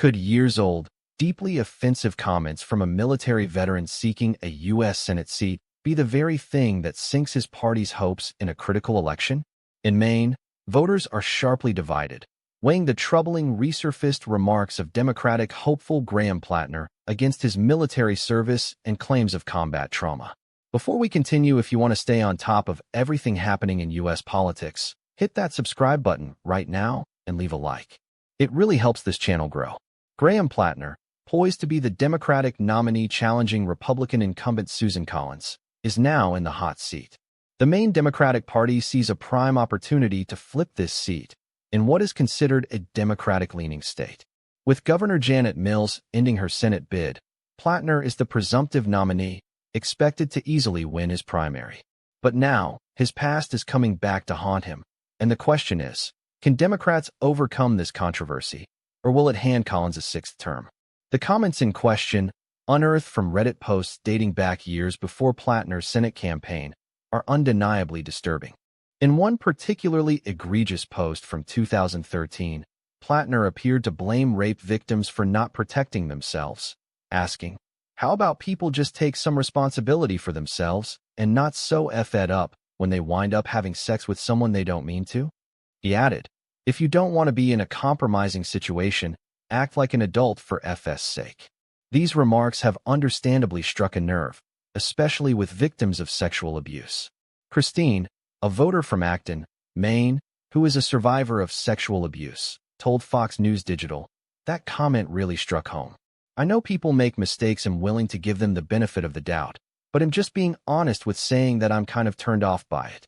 Could years-old, deeply offensive comments from a military veteran seeking a U.S. Senate seat be the very thing that sinks his party's hopes in a critical election? In Maine, voters are sharply divided, weighing the troubling resurfaced remarks of Democratic hopeful Graham Plattner against his military service and claims of combat trauma. Before we continue, if you want to stay on top of everything happening in U.S. politics, hit that subscribe button right now and leave a like. It really helps this channel grow. Graham Plattner, poised to be the Democratic nominee challenging Republican incumbent Susan Collins, is now in the hot seat. The Maine Democratic Party sees a prime opportunity to flip this seat in what is considered a Democratic-leaning state. With Governor Janet Mills ending her Senate bid, Plattner is the presumptive nominee, expected to easily win his primary. But now, his past is coming back to haunt him, and the question is, can Democrats overcome this controversy, or will it hand Collins a sixth term? The comments in question, unearthed from Reddit posts dating back years before Plattner's Senate campaign, are undeniably disturbing. In one particularly egregious post from 2013, Plattner appeared to blame rape victims for not protecting themselves, asking, "How about people just take some responsibility for themselves and not so effed up when they wind up having sex with someone they don't mean to?" He added, "If you don't want to be in a compromising situation, act like an adult for FS sake." These remarks have understandably struck a nerve, especially with victims of sexual abuse. Christine, a voter from Acton, Maine, who is a survivor of sexual abuse, told Fox News Digital, "That comment really struck home. I know people make mistakes and willing to give them the benefit of the doubt, but I'm just being honest with saying that I'm kind of turned off by it."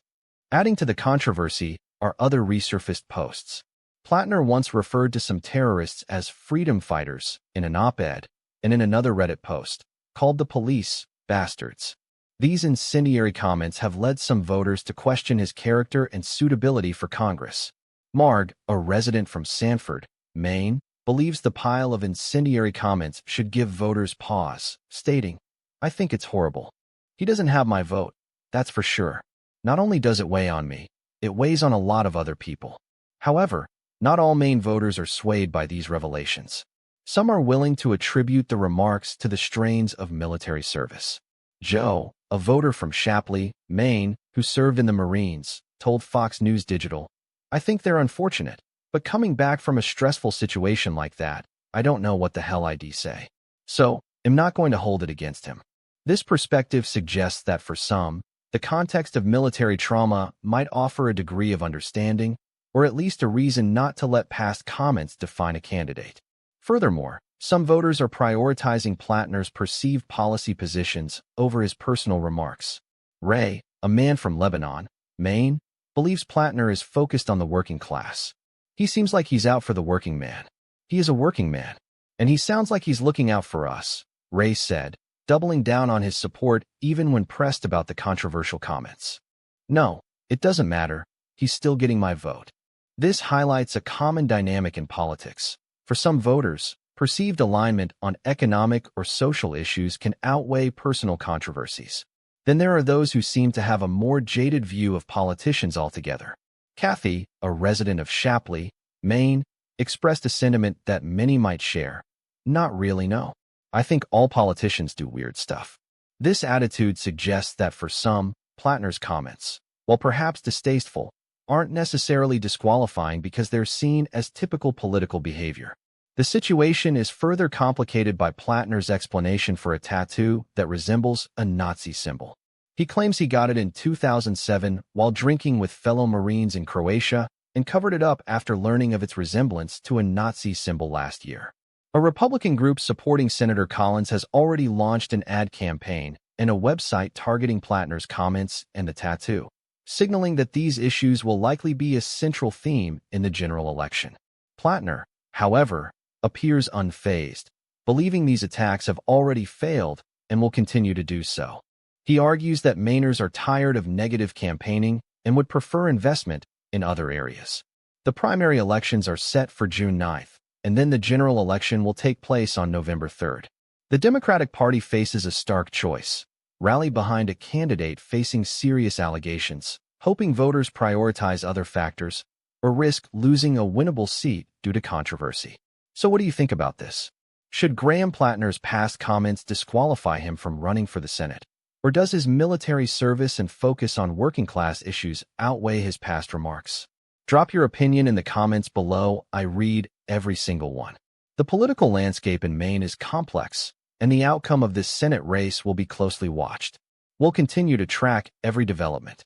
Adding to the controversy are other resurfaced posts. Plattner once referred to some terrorists as freedom fighters in an op-ed, and in another Reddit post, called the police bastards. These incendiary comments have led some voters to question his character and suitability for Congress. Marg, a resident from Sanford, Maine, believes the pile of incendiary comments should give voters pause, stating, "I think it's horrible. He doesn't have my vote, that's for sure. Not only does it weigh on me, it weighs on a lot of other people." However, not all Maine voters are swayed by these revelations. Some are willing to attribute the remarks to the strains of military service. Joe, a voter from Shapley, Maine, who served in the Marines, told Fox News Digital, "I think they're unfortunate, but coming back from a stressful situation like that, I don't know what the hell I'd say. So, I'm not going to hold it against him." This perspective suggests that for some, the context of military trauma might offer a degree of understanding, or at least a reason not to let past comments define a candidate. Furthermore, some voters are prioritizing Plattner's perceived policy positions over his personal remarks. Ray, a man from Lebanon, Maine, believes Plattner is focused on the working class. "He seems like he's out for the working man. He is a working man, and he sounds like he's looking out for us," Ray said, doubling down on his support even when pressed about the controversial comments. "No, it doesn't matter. He's still getting my vote." This highlights a common dynamic in politics. For some voters, perceived alignment on economic or social issues can outweigh personal controversies. Then there are those who seem to have a more jaded view of politicians altogether. Kathy, a resident of Shapley, Maine, expressed a sentiment that many might share. "Not really, no. I think all politicians do weird stuff." This attitude suggests that for some, Plattner's comments, while perhaps distasteful, aren't necessarily disqualifying because they're seen as typical political behavior. The situation is further complicated by Plattner's explanation for a tattoo that resembles a Nazi symbol. He claims he got it in 2007 while drinking with fellow Marines in Croatia and covered it up after learning of its resemblance to a Nazi symbol last year. A Republican group supporting Senator Collins has already launched an ad campaign and a website targeting Plattner's comments and the tattoo, signaling that these issues will likely be a central theme in the general election. Plattner, however, appears unfazed, believing these attacks have already failed and will continue to do so. He argues that Mainers are tired of negative campaigning and would prefer investment in other areas. The primary elections are set for June 9th, and then the general election will take place on November 3rd. The Democratic Party faces a stark choice: rally behind a candidate facing serious allegations, hoping voters prioritize other factors, or risk losing a winnable seat due to controversy. So what do you think about this? Should Graham Plattner's past comments disqualify him from running for the Senate? Or does his military service and focus on working-class issues outweigh his past remarks? Drop your opinion in the comments below. I read every single one. The political landscape in Maine is complex, and the outcome of this Senate race will be closely watched. We'll continue to track every development.